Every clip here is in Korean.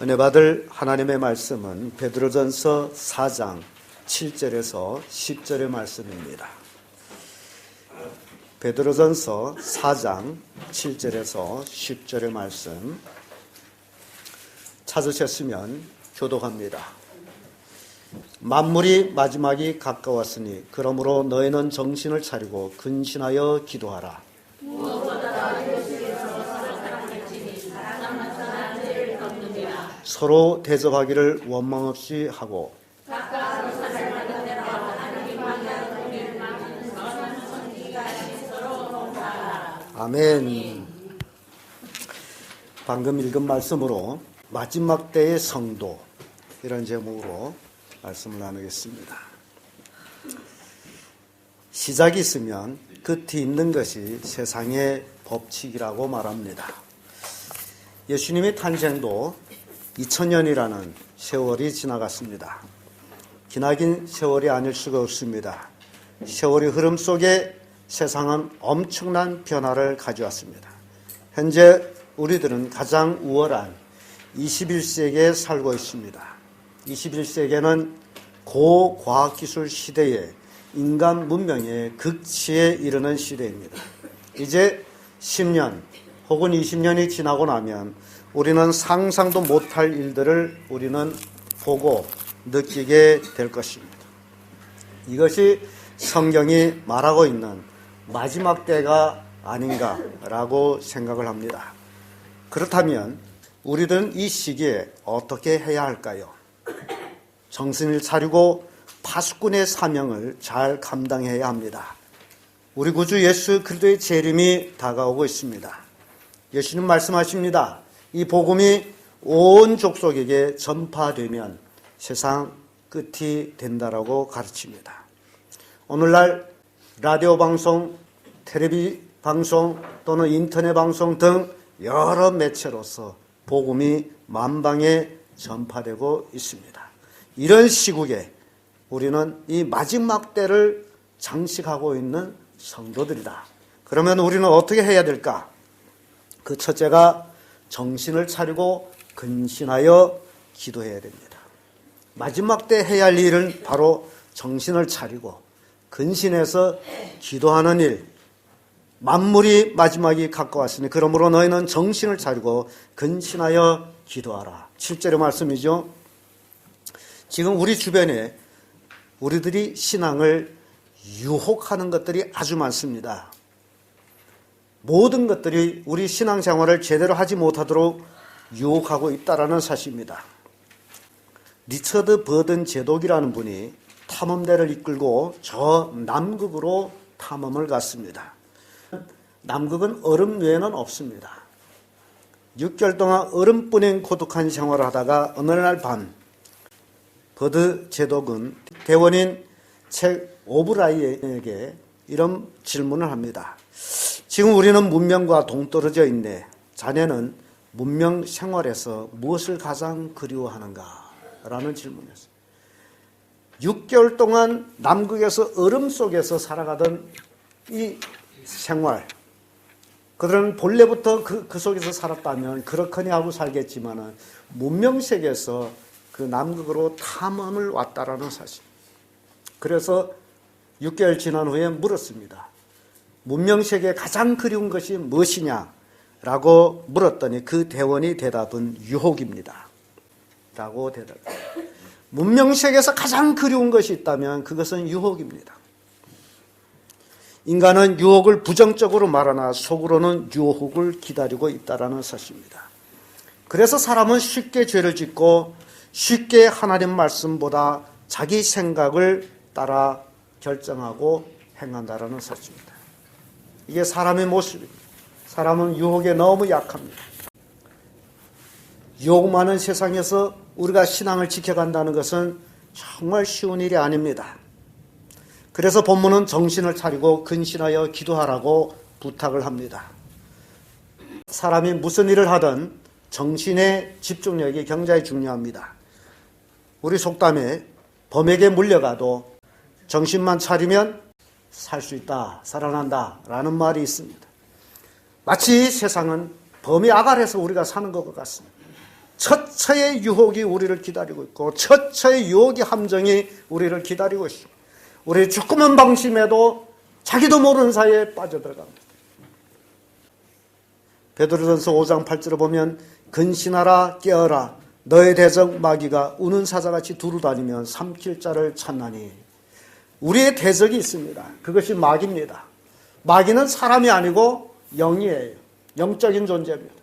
은혜 받을 하나님의 말씀은 베드로전서 4장 7절에서 10절의 말씀입니다. 베드로전서 4장 7절에서 10절의 말씀 찾으셨으면 교독합니다. 만물이 마지막이 가까웠으니 그러므로 너희는 정신을 차리고 근신하여 기도하라. 서로 대접하기를 원망 없이 하고 아멘. 방금 읽은 말씀으로 마지막 때의 성도 이런 제목으로 말씀을 나누겠습니다. 시작이 있으면 끝이 있는 것이 세상의 법칙이라고 말합니다. 예수님의 탄생도 2000년이라는 세월이 지나갔습니다. 기나긴 세월이 아닐 수가 없습니다. 세월의 흐름 속에 세상은 엄청난 변화를 가져왔습니다. 현재 우리들은 가장 우월한 21세기에 살고 있습니다. 21세기는 고과학기술 시대에 인간 문명의 극치에 이르는 시대입니다. 이제 10년 혹은 20년이 지나고 나면 우리는 상상도 못할 일들을 우리는 보고 느끼게 될 것입니다. 이것이 성경이 말하고 있는 마지막 때가 아닌가라고 생각을 합니다. 그렇다면 우리들은 이 시기에 어떻게 해야 할까요? 정신을 차리고 파수꾼의 사명을 잘 감당해야 합니다. 우리 구주 예수 그리스도의 재림이 다가오고 있습니다. 예수님 말씀하십니다. 이 복음이 온 족속에게 전파되면 세상 끝이 된다라고 가르칩니다. 오늘날 라디오 방송, 텔레비 방송 또는 인터넷 방송 등 여러 매체로서 복음이 만방에 전파되고 있습니다. 이런 시국에 우리는 이 마지막 때를 장식하고 있는 성도들이다. 그러면 우리는 어떻게 해야 될까? 그 첫째가 정신을 차리고 근신하여 기도해야 됩니다. 마지막 때 해야 할 일은 바로 정신을 차리고 근신해서 기도하는 일. 만물이 마지막이 가까웠으니 그러므로 너희는 정신을 차리고 근신하여 기도하라. 7절의 말씀이죠. 지금 우리 주변에 우리들이 신앙을 유혹하는 것들이 아주 많습니다. 모든 것들이 우리 신앙생활을 제대로 하지 못하도록 유혹하고 있다는 사실입니다. 리처드 버든 제독이라는 분이 탐험대를 이끌고 저 남극으로 탐험을 갔습니다. 남극은 얼음 외에는 없습니다. 6개월 동안 얼음뿐인 고독한 생활을 하다가 어느 날 밤 버드 제독은 대원인 책 오브라이에게 이런 질문을 합니다. 지금 우리는 문명과 동떨어져 있네. 자네는 문명 생활에서 무엇을 가장 그리워하는가? 라는 질문이었어요. 6개월 동안 남극에서 얼음 속에서 살아가던 이 생활, 그들은 본래부터 그 속에서 살았다면 그렇거니 하고 살겠지만 문명세계에서 그 남극으로 탐험을 왔다라는 사실. 그래서 6개월 지난 후에 물었습니다. 문명세계에 가장 그리운 것이 무엇이냐라고 물었더니 그 대원이 대답은 유혹입니다. 라고 대답했습니다. 문명세계에서 가장 그리운 것이 있다면 그것은 유혹입니다. 인간은 유혹을 부정적으로 말하나 속으로는 유혹을 기다리고 있다는 사실입니다. 그래서 사람은 쉽게 죄를 짓고 쉽게 하나님 말씀보다 자기 생각을 따라 결정하고 행한다는 사실입니다. 이게 사람의 모습입니다. 사람은 유혹에 너무 약합니다. 유혹 많은 세상에서 우리가 신앙을 지켜간다는 것은 정말 쉬운 일이 아닙니다. 그래서 본문은 정신을 차리고 근신하여 기도하라고 부탁을 합니다. 사람이 무슨 일을 하든 정신의 집중력이 굉장히 중요합니다. 우리 속담에 범에게 물려가도 정신만 차리면 살 수 있다, 살아난다 라는 말이 있습니다. 마치 세상은 범위 아가에서 우리가 사는 것 같습니다. 처처의 유혹이 우리를 기다리고 있고 처처의 유혹의 함정이 우리를 기다리고 있습니다. 우리 조그만 방심에도 자기도 모르는 사이에 빠져들어갑니다. 베드로전서 5장 8절을 보면 근신하라 깨어라 너의 대적 마귀가 우는 사자같이 두루다니며 삼킬 자를 찾나니. 우리의 대적이 있습니다. 그것이 마귀입니다. 마귀는 사람이 아니고 영이에요. 영적인 존재입니다.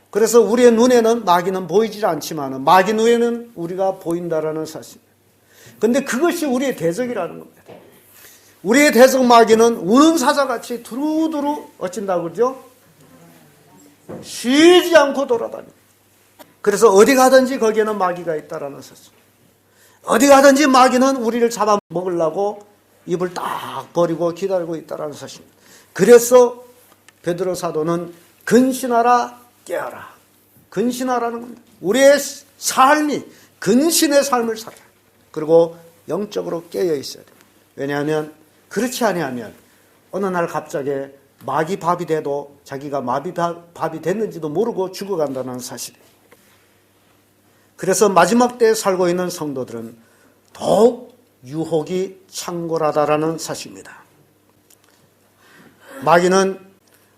그래서 우리의 눈에는 마귀는 보이지 않지만 마귀 눈에는 우리가 보인다라는 사실. 그런데 그것이 우리의 대적이라는 겁니다. 우리의 대적 마귀는 우는 사자같이 두루두루 어찐다고 그러죠? 쉬지 않고 돌아다닙니다. 그래서 어디 가든지 거기에는 마귀가 있다라는 사실. 어디 가든지 마귀는 우리를 잡아먹으려고 입을 딱 버리고 기다리고 있다라는 사실입니다. 그래서 베드로 사도는 근신하라 깨어라. 근신하라는 겁니다. 우리의 삶이 근신의 삶을 살아요. 그리고 영적으로 깨어 있어야 돼요. 왜냐하면 그렇지 아니하면 어느 날 갑자기 마귀 밥이 돼도 자기가 마귀 밥이 됐는지도 모르고 죽어간다는 사실이에요. 그래서 마지막 때에 살고 있는 성도들은 더욱 유혹이 창궐하다라는 사실입니다. 마귀는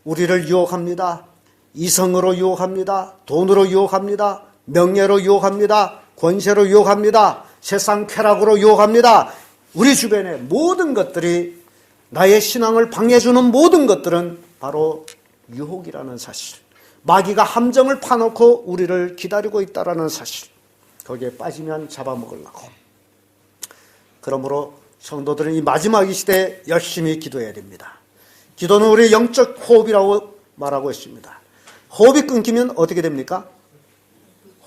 우리를 유혹합니다. 이성으로 유혹합니다. 돈으로 유혹합니다. 명예로 유혹합니다. 권세로 유혹합니다. 세상 쾌락으로 유혹합니다. 우리 주변의 모든 것들이 나의 신앙을 방해해주는 모든 것들은 바로 유혹이라는 사실. 마귀가 함정을 파놓고 우리를 기다리고 있다는 사실. 거기에 빠지면 잡아먹으려고. 그러므로 성도들은 이 마지막 이 시대에 열심히 기도해야 됩니다. 기도는 우리의 영적 호흡이라고 말하고 있습니다. 호흡이 끊기면 어떻게 됩니까?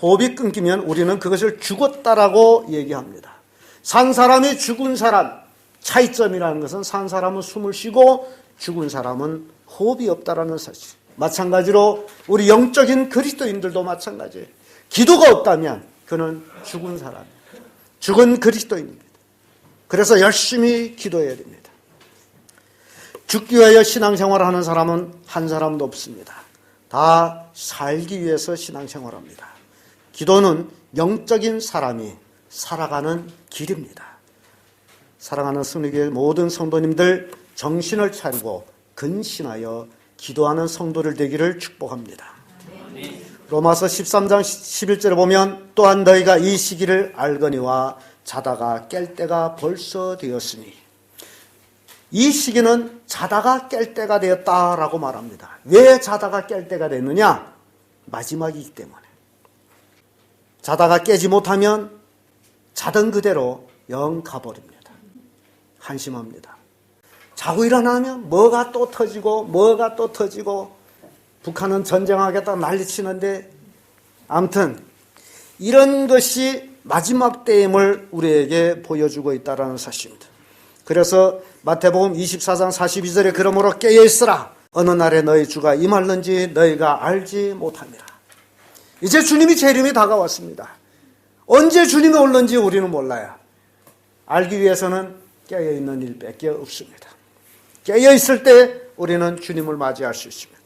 호흡이 끊기면 우리는 그것을 죽었다라고 얘기합니다. 산 사람이 죽은 사람, 차이점이라는 것은 산 사람은 숨을 쉬고 죽은 사람은 호흡이 없다라는 사실. 마찬가지로 우리 영적인 그리스도인들도 마찬가지예요. 기도가 없다면 그는 죽은 사람이에요. 죽은 그리스도인입니다. 그래서 열심히 기도해야 됩니다. 죽기 위하여 신앙생활을 하는 사람은 한 사람도 없습니다. 다 살기 위해서 신앙생활합니다. 기도는 영적인 사람이 살아가는 길입니다. 사랑하는 승리교회 모든 성도님들 정신을 차리고 근신하여 기도하는 성도들 되기를 축복합니다. 로마서 13장 11절에 보면 또한 너희가 이 시기를 알거니와 자다가 깰 때가 벌써 되었으니. 이 시기는 자다가 깰 때가 되었다라고 말합니다. 왜 자다가 깰 때가 됐느냐? 마지막이기 때문에. 자다가 깨지 못하면 자던 그대로 영 가버립니다. 한심합니다. 자고 일어나면 뭐가 또 터지고 북한은 전쟁하겠다 난리치는데 아무튼 이런 것이 마지막 때임을 우리에게 보여주고 있다는 사실입니다. 그래서 마태복음 24장 42절에 그러므로 깨어있으라 어느 날에 너희 주가 임할는지 너희가 알지 못함이라. 이제 주님이 재림이 다가왔습니다. 언제 주님이 올는지 우리는 몰라요. 알기 위해서는 깨어있는 일밖에 없습니다. 깨어있을 때 우리는 주님을 맞이할 수 있습니다.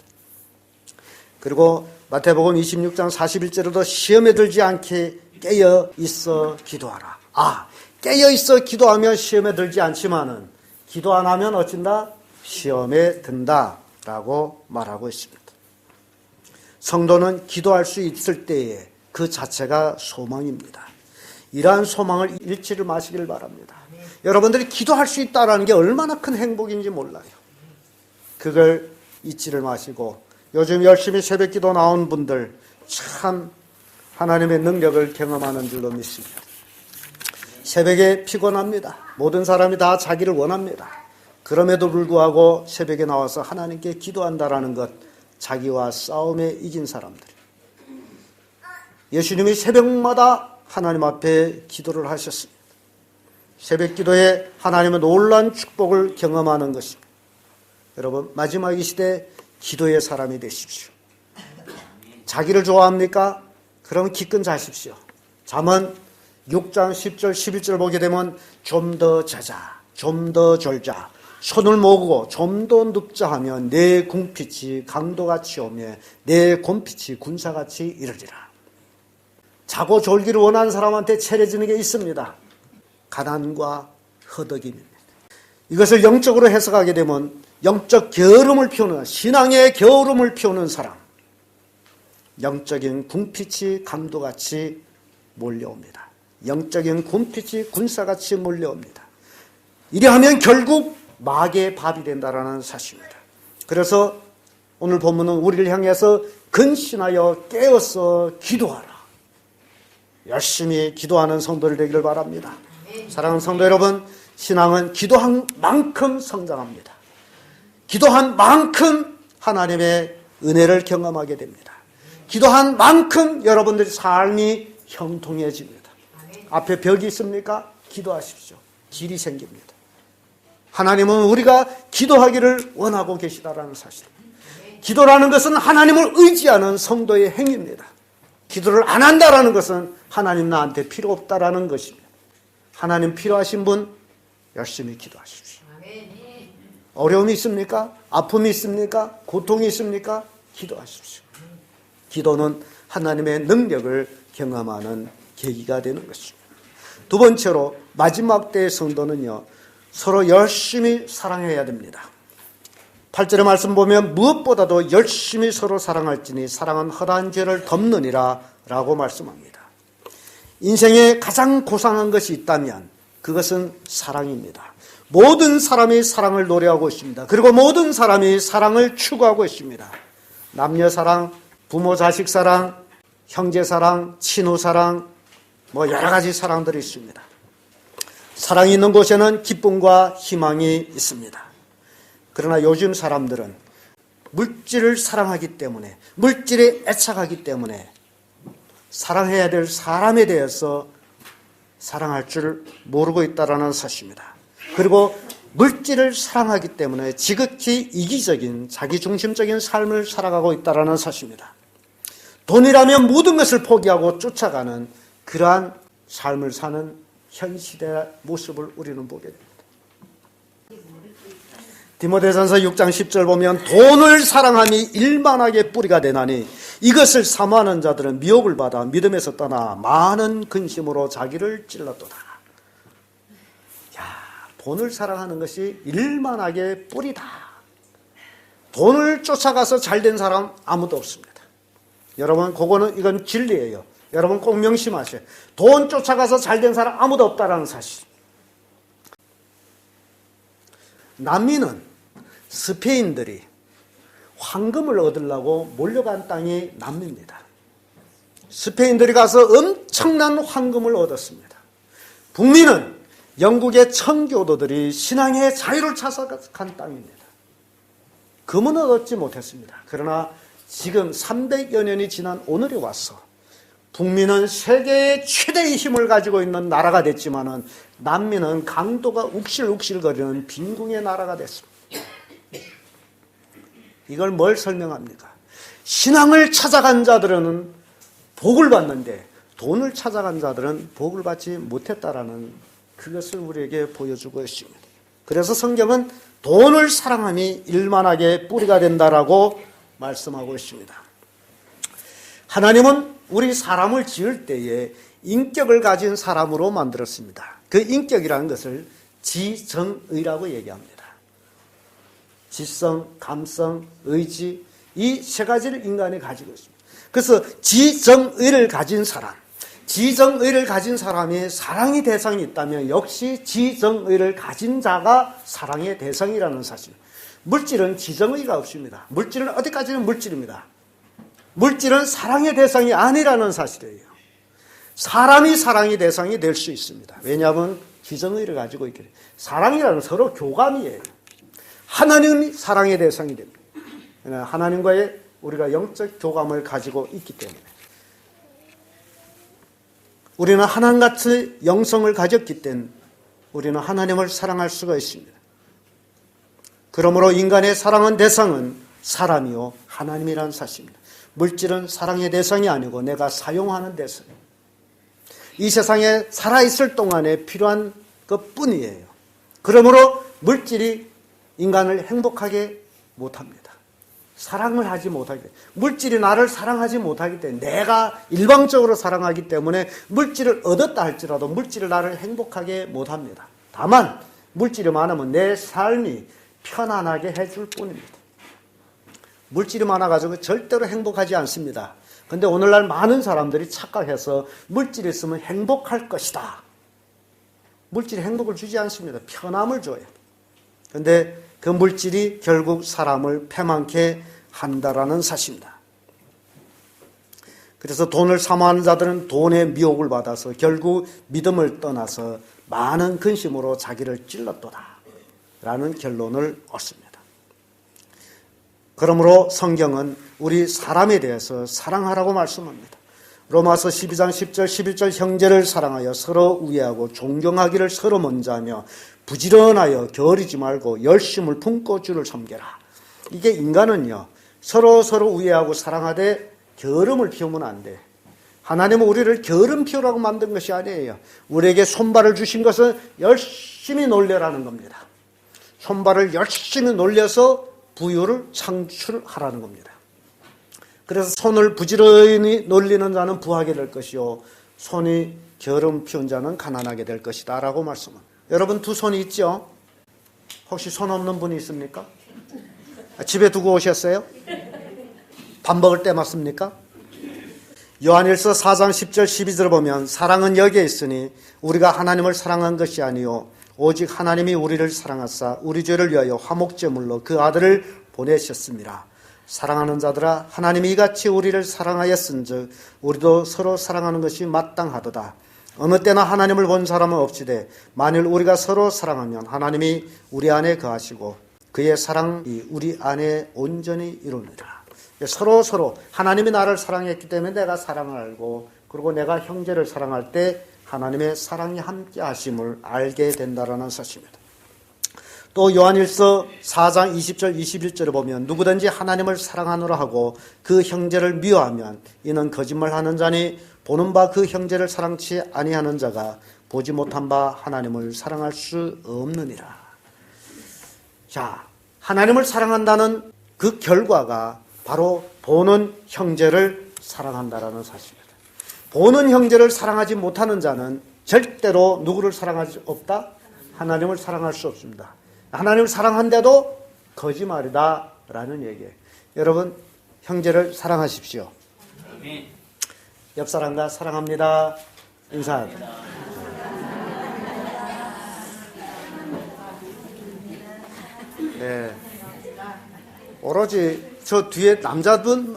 그리고 마태복음 26장 41절에도 시험에 들지 않게 깨어있어 기도하라. 깨어있어 기도하면 시험에 들지 않지만은 기도 안 하면 어쩐다? 시험에 든다라고 말하고 있습니다. 성도는 기도할 수 있을 때에 그 자체가 소망입니다. 이러한 소망을 잃지를 마시기를 바랍니다. 여러분들이 기도할 수 있다는 게 얼마나 큰 행복인지 몰라요. 그걸 잊지를 마시고 요즘 열심히 새벽기도 나온 분들 참 하나님의 능력을 경험하는 줄로 믿습니다. 새벽에 피곤합니다. 모든 사람이 다 자기를 원합니다. 그럼에도 불구하고 새벽에 나와서 하나님께 기도한다라는 것, 자기와 싸움에 이긴 사람들. 예수님이 새벽마다 하나님 앞에 기도를 하셨습니다. 새벽 기도에 하나님의 놀라운 축복을 경험하는 것입니다. 여러분, 마지막 이 시대 기도의 사람이 되십시오. 자기를 좋아합니까? 그럼 기끈 자십시오. 잠언 6장 10절 11절 보게 되면 좀 더 자자, 좀 더 졸자, 손을 모으고 좀 더 눕자 하면 내 궁핍이 강도같이 오며 내 곤핍이 군사같이 이르리라. 자고 졸기를 원하는 사람한테 채려지는 게 있습니다. 가난과 허덕임입니다. 이것을 영적으로 해석하게 되면 영적 게으름을 피우는, 신앙의 게으름을 피우는 사람, 영적인 군빛이 강도같이 몰려옵니다. 영적인 군빛이 군사같이 몰려옵니다. 이래하면 결국 마귀의 밥이 된다라는 사실입니다. 그래서 오늘 본문은 우리를 향해서 근신하여 깨어서 기도하라. 열심히 기도하는 성도들 되기를 바랍니다. 사랑하는 성도 여러분, 신앙은 기도한 만큼 성장합니다. 기도한 만큼 하나님의 은혜를 경험하게 됩니다. 기도한 만큼 여러분들의 삶이 형통해집니다. 앞에 벽이 있습니까? 기도하십시오. 길이 생깁니다. 하나님은 우리가 기도하기를 원하고 계시다라는 사실입니다. 기도라는 것은 하나님을 의지하는 성도의 행위입니다. 기도를 안 한다라는 것은 하나님 나한테 필요 없다라는 것입니다. 하나님 필요하신 분 열심히 기도하십시오. 어려움이 있습니까? 아픔이 있습니까? 고통이 있습니까? 기도하십시오. 기도는 하나님의 능력을 경험하는 계기가 되는 것입니다. 두 번째로 마지막 때의 성도는요, 서로 열심히 사랑해야 됩니다. 8절의 말씀 보면 무엇보다도 열심히 서로 사랑할지니 사랑은 허다한 죄를 덮느니라 라고 말씀합니다. 인생에 가장 고상한 것이 있다면 그것은 사랑입니다. 모든 사람이 사랑을 노래하고 있습니다. 그리고 모든 사람이 사랑을 추구하고 있습니다. 남녀 사랑, 부모 자식 사랑, 형제 사랑, 친구 사랑, 여러 가지 사랑들이 있습니다. 사랑이 있는 곳에는 기쁨과 희망이 있습니다. 그러나 요즘 사람들은 물질을 사랑하기 때문에, 물질에 애착하기 때문에 사랑해야 될 사람에 대해서 사랑할 줄 모르고 있다는 사실입니다. 그리고 물질을 사랑하기 때문에 지극히 이기적인 자기중심적인 삶을 살아가고 있다는 사실입니다. 돈이라면 모든 것을 포기하고 쫓아가는 그러한 삶을 사는 현 시대의 모습을 우리는 보게 됩니다. 디모데전서 6장 10절 보면 돈을 사랑함이 일만하게 뿌리가 되나니 이것을 사모하는 자들은 미혹을 받아 믿음에서 떠나 많은 근심으로 자기를 찔렀도다. 돈을 사랑하는 것이 일만하게 뿌리다. 돈을 쫓아가서 잘된 사람 아무도 없습니다. 여러분, 이건 진리예요. 여러분 꼭 명심하세요. 돈 쫓아가서 잘된 사람 아무도 없다라는 사실. 남미는 스페인들이 황금을 얻으려고 몰려간 땅이 남미입니다. 스페인들이 가서 엄청난 황금을 얻었습니다. 북미는 영국의 청교도들이 신앙의 자유를 찾아간 땅입니다. 금은 얻지 못했습니다. 그러나 지금 300여 년이 지난 오늘에 와서 북미는 세계의 최대의 힘을 가지고 있는 나라가 됐지만은 남미는 강도가 욱실욱실거리는 빈궁의 나라가 됐습니다. 이걸 뭘 설명합니까? 신앙을 찾아간 자들은 복을 받는데 돈을 찾아간 자들은 복을 받지 못했다라는 그것을 우리에게 보여주고 있습니다. 그래서 성경은 돈을 사랑함이 일만하게 뿌리가 된다라고 말씀하고 있습니다. 하나님은 우리 사람을 지을 때에 인격을 가진 사람으로 만들었습니다. 그 인격이라는 것을 지정의라고 얘기합니다. 지성, 감성, 의지, 이 세 가지를 인간이 가지고 있습니다. 그래서 지정의를 가진 사람, 지정의를 가진 사람이 사랑의 대상이 있다면 역시 지정의를 가진 자가 사랑의 대상이라는 사실. 물질은 지정의가 없습니다. 물질은 어디까지는 물질입니다. 물질은 사랑의 대상이 아니라는 사실이에요. 사람이 사랑의 대상이 될 수 있습니다. 왜냐하면 지정의를 가지고 있기 때문에. 사랑이라는 서로 교감이에요. 하나님이 사랑의 대상이 됩니다. 하나님과의 우리가 영적 교감을 가지고 있기 때문에. 우리는 하나님같이 영성을 가졌기 때문에 우리는 하나님을 사랑할 수가 있습니다. 그러므로 인간의 사랑은 대상은 사람이요 하나님이라는 사실입니다. 물질은 사랑의 대상이 아니고 내가 사용하는 대상입니다. 이 세상에 살아있을 동안에 필요한 것뿐이에요. 그러므로 물질이 인간을 행복하게 못합니다. 사랑을 하지 못하기 때문에, 물질이 나를 사랑하지 못하기 때문에, 내가 일방적으로 사랑하기 때문에 물질을 얻었다 할지라도 물질을 나를 행복하게 못합니다. 다만 물질이 많으면 내 삶이 편안하게 해줄 뿐입니다. 물질이 많아가지고 절대로 행복하지 않습니다. 근데 오늘날 많은 사람들이 착각해서 물질이 있으면 행복할 것이다. 물질이 행복을 주지 않습니다. 편함을 줘요. 근데 그 물질이 결국 사람을 패망케 한다라는 사실입니다. 그래서 돈을 사모하는 자들은 돈의 미혹을 받아서 결국 믿음을 떠나서 많은 근심으로 자기를 찔렀도다 라는 결론을 얻습니다. 그러므로 성경은 우리 사람에 대해서 사랑하라고 말씀합니다. 로마서 12장 10절 11절 형제를 사랑하여 서로 우애하고 존경하기를 서로 먼저 하며 부지런하여 게으르지 말고 열심을 품고 주를 섬겨라. 이게 인간은요, 서로 우애하고 사랑하되 게으름을 피우면 안 돼. 하나님은 우리를 게으름 피우라고 만든 것이 아니에요. 우리에게 손발을 주신 것은 열심히 놀려라는 겁니다. 손발을 열심히 놀려서 부유를 창출하라는 겁니다. 그래서 손을 부지런히 놀리는 자는 부하게 될 것이요, 손이 게으름 피운 자는 가난하게 될 것이다 라고 말씀합니다. 여러분 두 손이 있죠? 혹시 손 없는 분이 있습니까? 집에 두고 오셨어요? 밥 먹을 때 맞습니까? 요한일서 4장 10절 12절을 보면 사랑은 여기에 있으니 우리가 하나님을 사랑한 것이 아니요 오직 하나님이 우리를 사랑하사 우리 죄를 위하여 화목제물로 그 아들을 보내셨습니다. 사랑하는 자들아, 하나님이 이같이 우리를 사랑하였은즉 우리도 서로 사랑하는 것이 마땅하도다. 어느 때나 하나님을 본 사람은 없지되 만일 우리가 서로 사랑하면 하나님이 우리 안에 거하시고 그의 사랑이 우리 안에 온전히 이루니라. 서로 하나님이 나를 사랑했기 때문에 내가 사랑을 알고, 그리고 내가 형제를 사랑할 때 하나님의 사랑이 함께 하심을 알게 된다라는 사실입니다. 또 요한일서 4장 20절 21절에 보면 누구든지 하나님을 사랑하노라 하고 그 형제를 미워하면 이는 거짓말하는 자니 보는 바 그 형제를 사랑치 아니하는 자가 보지 못한 바 하나님을 사랑할 수 없느니라. 자, 하나님을 사랑한다는 그 결과가 바로 보는 형제를 사랑한다라는 사실입니다. 보는 형제를 사랑하지 못하는 자는 절대로 누구를 사랑할 수 없다? 하나님을 사랑할 수 없습니다. 하나님을 사랑한데도 거짓말이다 라는 얘기예요. 여러분, 형제를 사랑하십시오. 옆 사람과 사랑합니다 인사합니다. 네. 오로지 저 뒤에 남자분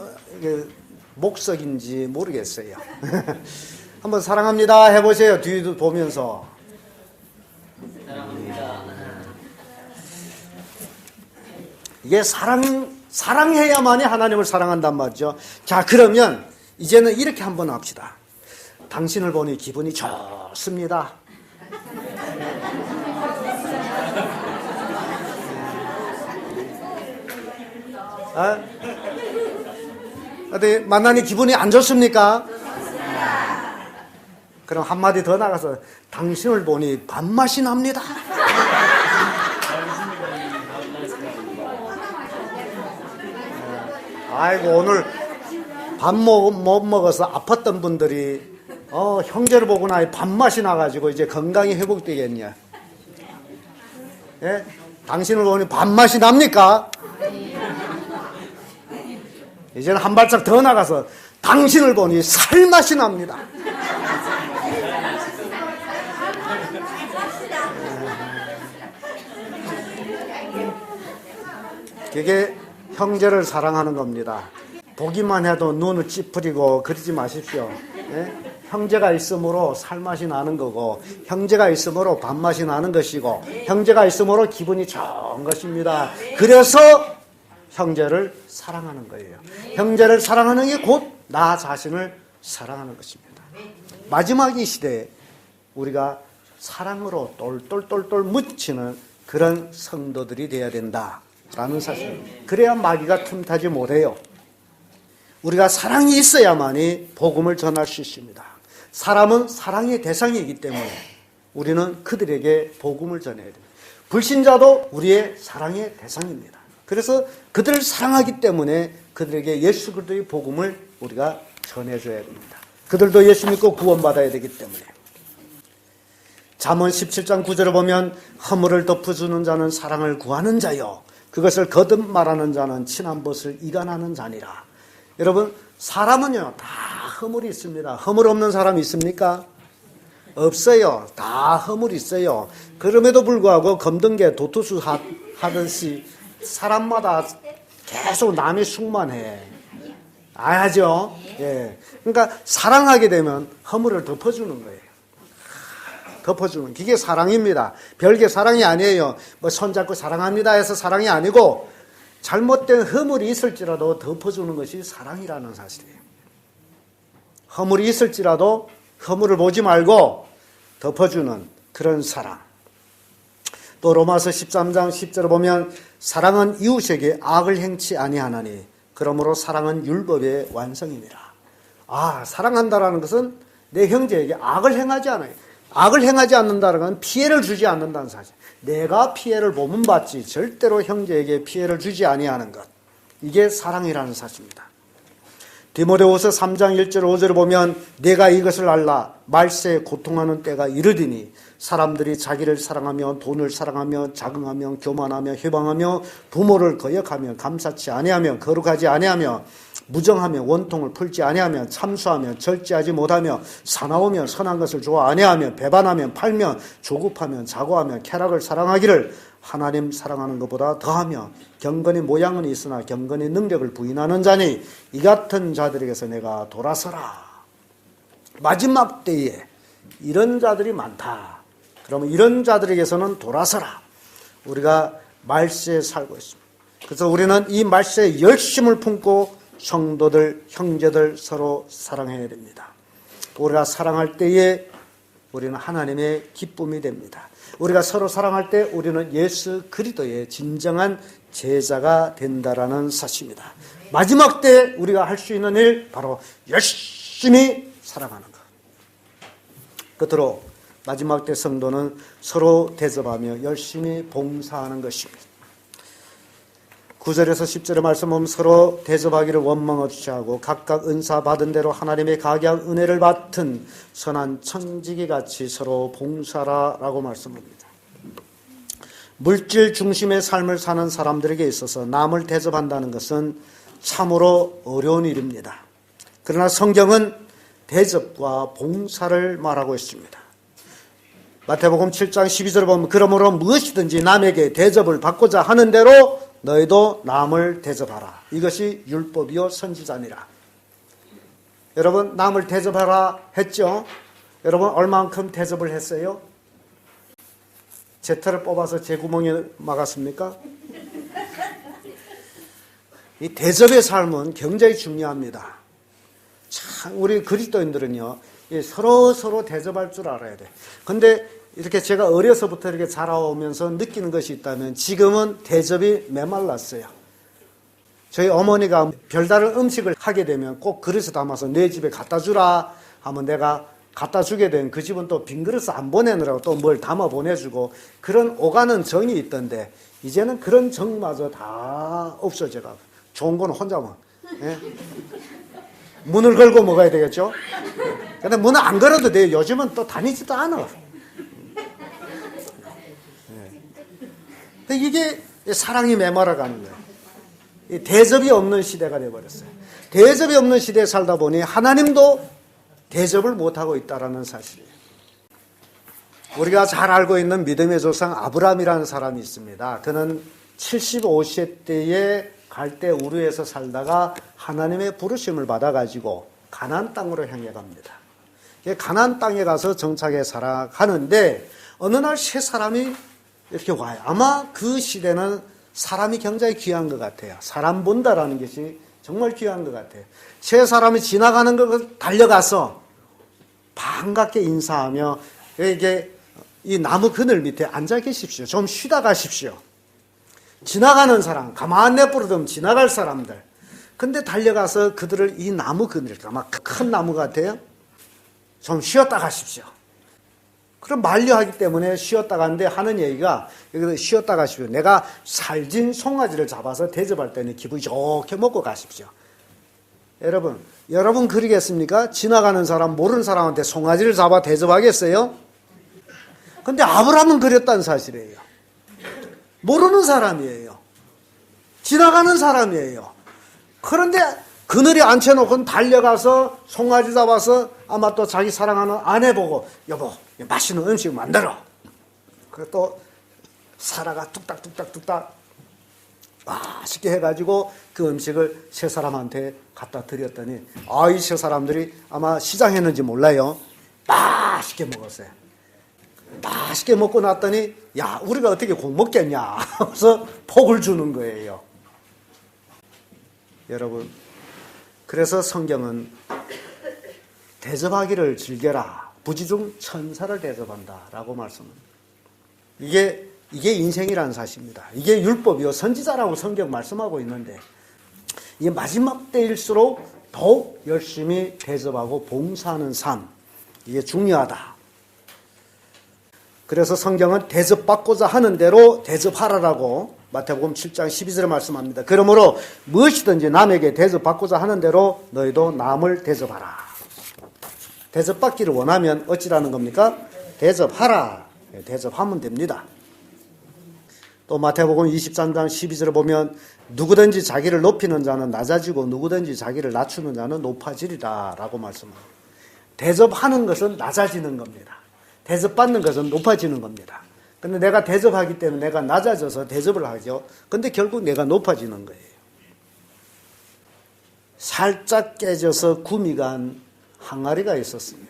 목석인지 모르겠어요. 한번 사랑합니다 해보세요. 뒤도 보면서. 사랑합니다. 이게 사랑해야만이 하나님을 사랑한단 말이죠. 자, 그러면 이제는 이렇게 한번 합시다. 당신을 보니 기분이 좋습니다. 어디 만나니 기분이 안 좋습니까? 그럼 한마디 더 나가서 당신을 보니 밥맛이 납니다. 아이고, 오늘 밥 못 먹어서 아팠던 분들이 형제를 보고 나니 밥맛이 나가지고 이제 건강이 회복되겠냐? 예? 당신을 보니 밥맛이 납니까? 이제는 한 발짝 더 나가서 당신을 보니 살맛이 납니다. 그게 형제를 사랑하는 겁니다. 보기만 해도 눈을 찌푸리고 그러지 마십시오. 예? 형제가 있으므로 살맛이 나는 거고, 형제가 있으므로 밥맛이 나는 것이고, 형제가 있으므로 기분이 좋은 것입니다. 그래서 형제를 사랑하는 거예요. 형제를 사랑하는 게 곧 나 자신을 사랑하는 것입니다. 마지막 이 시대에 우리가 사랑으로 똘똘똘똘 묻히는 그런 성도들이 되어야 된다라는 사실. 그래야 마귀가 틈타지 못해요. 우리가 사랑이 있어야만이 복음을 전할 수 있습니다. 사람은 사랑의 대상이기 때문에 우리는 그들에게 복음을 전해야 됩니다. 불신자도 우리의 사랑의 대상입니다. 그래서 그들을 사랑하기 때문에 그들에게 예수 그리스도의 복음을 우리가 전해줘야 됩니다. 그들도 예수 믿고 구원받아야 되기 때문에. 잠언 17장 9절을 보면 허물을 덮어주는 자는 사랑을 구하는 자요, 그것을 거듭 말하는 자는 친한 벗을 이간하는 자니라. 여러분, 사람은요 다 허물이 있습니다. 허물 없는 사람이 있습니까? 없어요. 다 허물이 있어요. 그럼에도 불구하고 검등개 도투수 하듯이 사람마다 계속 남의 숙만해. 알죠? 예. 그러니까 사랑하게 되면 허물을 덮어주는 거예요. 덮어주는, 이게 사랑입니다. 별개 사랑이 아니에요. 뭐 손잡고 사랑합니다 해서 사랑이 아니고, 잘못된 허물이 있을지라도 덮어주는 것이 사랑이라는 사실이에요. 허물이 있을지라도 허물을 보지 말고 덮어주는 그런 사랑. 또 로마서 13장 10절을 보면 사랑은 이웃에게 악을 행치 아니하나니 그러므로 사랑은 율법의 완성이니라. 사랑한다라는 것은 내 형제에게 악을 행하지 않아요. 악을 행하지 않는다는 건 피해를 주지 않는다는 사실. 내가 피해를 보면 받지 절대로 형제에게 피해를 주지 아니하는 것. 이게 사랑이라는 사실입니다. 디모데후서 3장 1절 5절을 보면 내가 이것을 알라 말세에 고통하는 때가 이르리니 사람들이 자기를 사랑하며 돈을 사랑하며 자긍하며 교만하며 회방하며 부모를 거역하며 감사치 아니하며 거룩하지 아니하며 무정하며 원통을 풀지 아니하며 참수하며 절제하지 못하며 사나우며 선한 것을 좋아 아니하며 배반하며 팔며 조급하며 자고하며 쾌락을 사랑하기를 하나님 사랑하는 것보다 더하며 경건의 모양은 있으나 경건의 능력을 부인하는 자니 이 같은 자들에게서 내가 돌아서라. 마지막 때에 이런 자들이 많다. 그러면 이런 자들에게서는 돌아서라. 우리가 말세에 살고 있습니다. 그래서 우리는 이 말세에 열심을 품고 성도들, 형제들 서로 사랑해야 됩니다. 우리가 사랑할 때에 우리는 하나님의 기쁨이 됩니다. 우리가 서로 사랑할 때 우리는 예수 그리스도의 진정한 제자가 된다라는 사실입니다. 마지막 때 우리가 할 수 있는 일, 바로 열심히 사랑하는 것. 끝으로 마지막 때 성도는 서로 대접하며 열심히 봉사하는 것입니다. 9절에서 10절의 말씀 보면 서로 대접하기를 원망 없이 하고 각각 은사 받은 대로 하나님의 각양 은혜를 받은 선한 청지기 같이 서로 봉사라라고 말씀합니다. 물질 중심의 삶을 사는 사람들에게 있어서 남을 대접한다는 것은 참으로 어려운 일입니다. 그러나 성경은 대접과 봉사를 말하고 있습니다. 마태복음 7장 12절을 보면 그러므로 무엇이든지 남에게 대접을 받고자 하는 대로 너희도 남을 대접하라. 이것이 율법이요 선지자니라. 여러분, 남을 대접하라 했죠? 여러분, 얼만큼 대접을 했어요? 제 털을 뽑아서 제 구멍에 막았습니까? 이 대접의 삶은 굉장히 중요합니다. 참, 우리 그리스도인들은요, 서로 대접할 줄 알아야 돼. 근데 이렇게 제가 어려서부터 이렇게 자라오면서 느끼는 것이 있다면 지금은 대접이 메말랐어요. 저희 어머니가 별다른 음식을 하게 되면 꼭 그릇에 담아서 내 집에 갖다 주라 하면 내가 갖다 주게 된 그 집은 또 빈 그릇을 안 보내느라고 또 뭘 담아 보내주고 그런 오가는 정이 있던데 이제는 그런 정마저 다 없어져가. 좋은 건 혼자만. 예? 문을 걸고 먹어야 되겠죠? 근데 문을 안 걸어도 돼요. 요즘은 또 다니지도 않아. 이게 사랑이 메말아가는 거예요. 대접이 없는 시대가 되어버렸어요. 대접이 없는 시대에 살다 보니 하나님도 대접을 못하고 있다는 사실이에요. 우리가 잘 알고 있는 믿음의 조상 아브라함이라는 사람이 있습니다. 그는 75세 때에 갈대 우르에서 살다가 하나님의 부르심을 받아가지고 가나안 땅으로 향해 갑니다. 가나안 땅에 가서 정착해 살아가는데 어느 날 세 사람이 이렇게 와요. 아마 그 시대는 사람이 굉장히 귀한 것 같아요. 사람 본다라는 것이 정말 귀한 것 같아요. 세 사람이 지나가는 걸 달려가서 반갑게 인사하며 이게 이 나무 그늘 밑에 앉아 계십시오. 좀 쉬다 가십시오. 지나가는 사람, 가만 내버려두면 지나갈 사람들. 근데 달려가서 그들을 이 나무 그늘, 아마 큰 나무 같아요. 좀 쉬었다 가십시오. 그럼 만류하기 때문에 쉬었다 가는데 하는 얘기가, 여기서 쉬었다 가십시오. 내가 살진 송아지를 잡아서 대접할 때는 기분이 좋게 먹고 가십시오. 여러분 그러겠습니까? 지나가는 사람, 모르는 사람한테 송아지를 잡아 대접하겠어요? 근데 아브라함은 그랬다는 사실이에요. 모르는 사람이에요. 지나가는 사람이에요. 그런데 그늘에 앉혀놓고 달려가서 송아지 잡아서 아마 또 자기 사랑하는 아내 보고, 여보, 맛있는 음식 만들어. 그리고 또 사라가 뚝딱뚝딱뚝딱 맛있게 해가지고 그 음식을 세 사람한테 갖다 드렸더니, 이 세 사람들이 아마 시장했는지 몰라요. 맛있게 먹었어요. 맛있게 먹고 났더니, 야, 우리가 어떻게 못 먹겠냐 그래서 복을 주는 거예요. 여러분, 그래서 성경은 대접하기를 즐겨라, 부지중 천사를 대접한다 라고 말씀합니다. 이게 인생이라는 사실입니다. 이게 율법이요 선지자라고 성경 말씀하고 있는데, 이게 마지막 때일수록 더욱 열심히 대접하고 봉사하는 삶, 이게 중요하다. 그래서 성경은 대접받고자 하는 대로 대접하라라고 마태복음 7장 12절에 말씀합니다. 그러므로 무엇이든지 남에게 대접받고자 하는 대로 너희도 남을 대접하라. 대접받기를 원하면 어찌라는 겁니까? 대접하라. 대접하면 됩니다. 또 마태복음 23장 12절에 보면 누구든지 자기를 높이는 자는 낮아지고 누구든지 자기를 낮추는 자는 높아지리라 라고 말씀합니다. 대접하는 것은 낮아지는 겁니다. 대접받는 것은 높아지는 겁니다. 근데 내가 대접하기 때문에 내가 낮아져서 대접을 하죠. 근데 결국 내가 높아지는 거예요. 살짝 깨져서 구미 간 항아리가 있었습니다.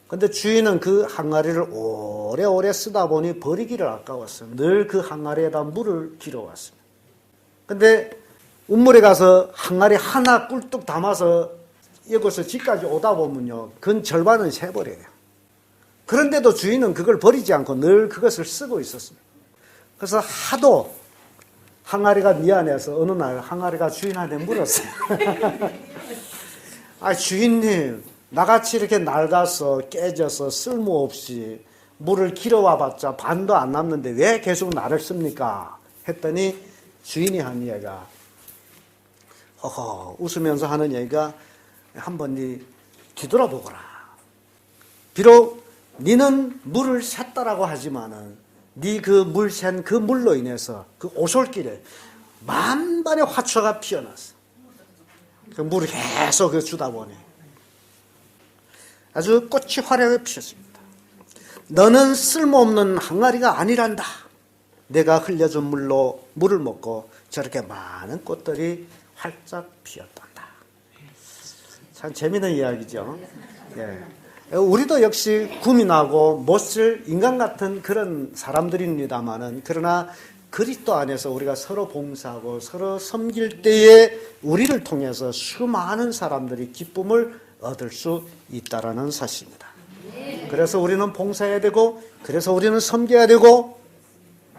근데 주인은 그 항아리를 오래오래 쓰다 보니 버리기를 아까웠어요. 늘 그 항아리에다 물을 길어왔습니다. 근데 운물에 가서 항아리 하나 꿀뚝 담아서 여기서 집까지 오다 보면요, 그건 절반은 새버려요. 그런데도 주인은 그걸 버리지 않고 늘 그것을 쓰고 있었습니다. 그래서 하도 항아리가 미안해서 어느 날 항아리가 주인한테 물었어요. 주인님, 나같이 이렇게 낡아서 깨져서 쓸모없이 물을 길어와봤자 반도 안 남는데 왜 계속 나를 씁니까? 했더니 주인이 한 이야기가, 웃으면서 하는 얘기가, 한번 네 뒤돌아보거라. 비록 니는 물을 샜다라고 하지만은 네 그 물 샌 그 물로 인해서 그 오솔길에 만반의 화초가 피어났어. 그 물을 계속 주다 보니 아주 꽃이 화려하게 피었습니다. 너는 쓸모없는 항아리가 아니란다. 내가 흘려준 물로 물을 먹고 저렇게 많은 꽃들이 활짝 피었단다. 참 재미있는 이야기죠. 예. 우리도 역시 구민하고 못쓸 인간 같은 그런 사람들입니다만은, 그러나 그리스도 안에서 우리가 서로 봉사하고 서로 섬길 때에 우리를 통해서 수많은 사람들이 기쁨을 얻을 수 있다라는 사실입니다. 그래서 우리는 봉사해야 되고, 그래서 우리는 섬겨야 되고,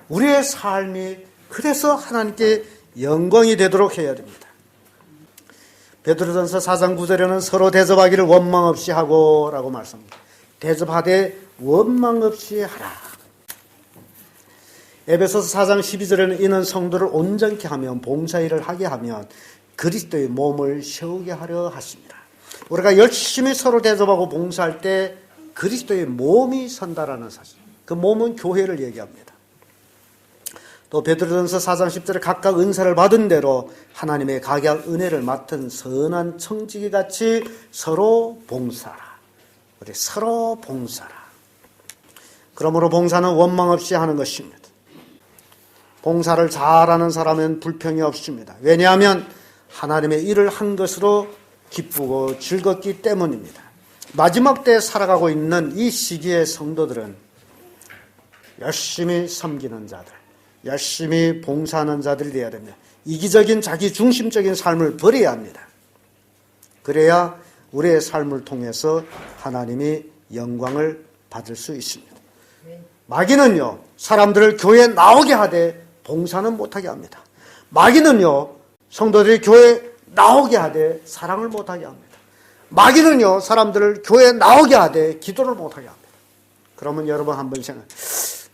우리의 삶이 그래서 하나님께 영광이 되도록 해야 됩니다. 베드로전서 4장 9절에는 서로 대접하기를 원망 없이 하고 라고 말씀합니다. 대접하되 원망 없이 하라. 에베소서 4장 12절에는 이는 성도를 온전케 하면 봉사일을 하게 하면 그리스도의 몸을 세우게 하려 하십니다. 우리가 열심히 서로 대접하고 봉사할 때 그리스도의 몸이 선다라는 사실. 그 몸은 교회를 얘기합니다. 또 베드로전서 4장 10절에 각각 은사를 받은 대로 하나님의 각양 은혜를 맡은 선한 청지기 같이 서로 봉사라. 우리 서로 봉사라. 그러므로 봉사는 원망 없이 하는 것입니다. 봉사를 잘하는 사람은 불평이 없습니다. 왜냐하면 하나님의 일을 한 것으로 기쁘고 즐겁기 때문입니다. 마지막 때에 살아가고 있는 이 시기의 성도들은 열심히 섬기는 자들, 열심히 봉사하는 자들이 되어야 됩니다. 이기적인 자기 중심적인 삶을 버려야 합니다. 그래야 우리의 삶을 통해서 하나님이 영광을 받을 수 있습니다. 마귀는요, 사람들을 교회에 나오게 하되 봉사는 못하게 합니다. 마귀는요, 성도들이 교회에 나오게 하되 사랑을 못하게 합니다. 마귀는요, 사람들을 교회에 나오게 하되 기도를 못하게 합니다. 그러면 여러분 한번 생각,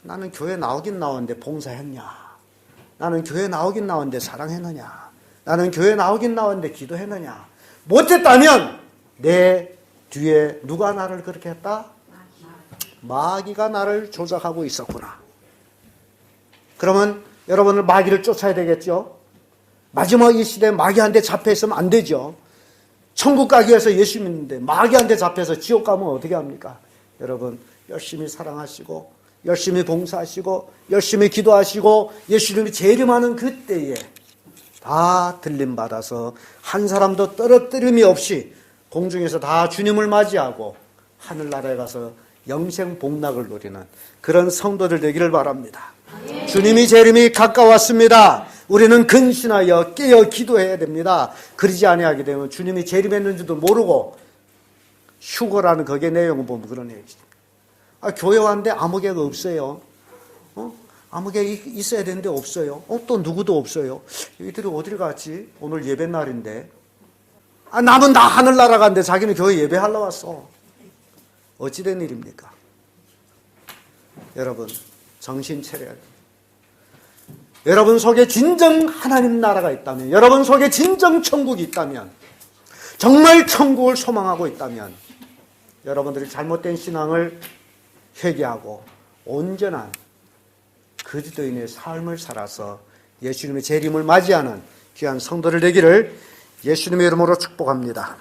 나는 교회 나오긴 나왔는데 봉사했냐? 나는 교회 나오긴 나왔는데 사랑했느냐? 나는 교회 나오긴 나왔는데 기도했느냐? 못했다면 내 뒤에 누가 나를 그렇게 했다? 마귀가 나를 조작하고 있었구나. 그러면 여러분은 마귀를 쫓아야 되겠죠? 마지막 이 시대에 마귀한테 잡혀 있으면 안 되죠. 천국 가기 위해서 예수 믿는데 마귀한테 잡혀서 지옥 가면 어떻게 합니까? 여러분 열심히 사랑하시고 열심히 봉사하시고 열심히 기도하시고 예수님이 재림하는 그때에 다 들림받아서 한 사람도 떨어뜨림이 없이 공중에서 다 주님을 맞이하고 하늘나라에 가서 영생 복락을 누리는 그런 성도들 되기를 바랍니다. 주님이 재림이 가까웠습니다. 우리는 근신하여 깨어 기도해야 됩니다. 그러지 아니하게 되면 주님이 재림했는지도 모르고 휴거라는 거기에 내용을 보면 그런 얘기입니다. 교회 왔는데 아무개가 없어요. 아무개 있어야 되는데 없어요. 또 누구도 없어요. 이들이 어디를 갔지? 오늘 예배 날인데. 남은 다 하늘나라 간데 자기는 교회 예배하러 왔어. 어찌된 일입니까? 여러분 정신 차려야 돼요. 여러분 속에 진정 하나님 나라가 있다면, 여러분 속에 진정 천국이 있다면, 정말 천국을 소망하고 있다면 여러분들이 잘못된 신앙을 회개하고 온전한 그리스도인의 삶을 살아서 예수님의 재림을 맞이하는 귀한 성도들 되기를 예수님의 이름으로 축복합니다.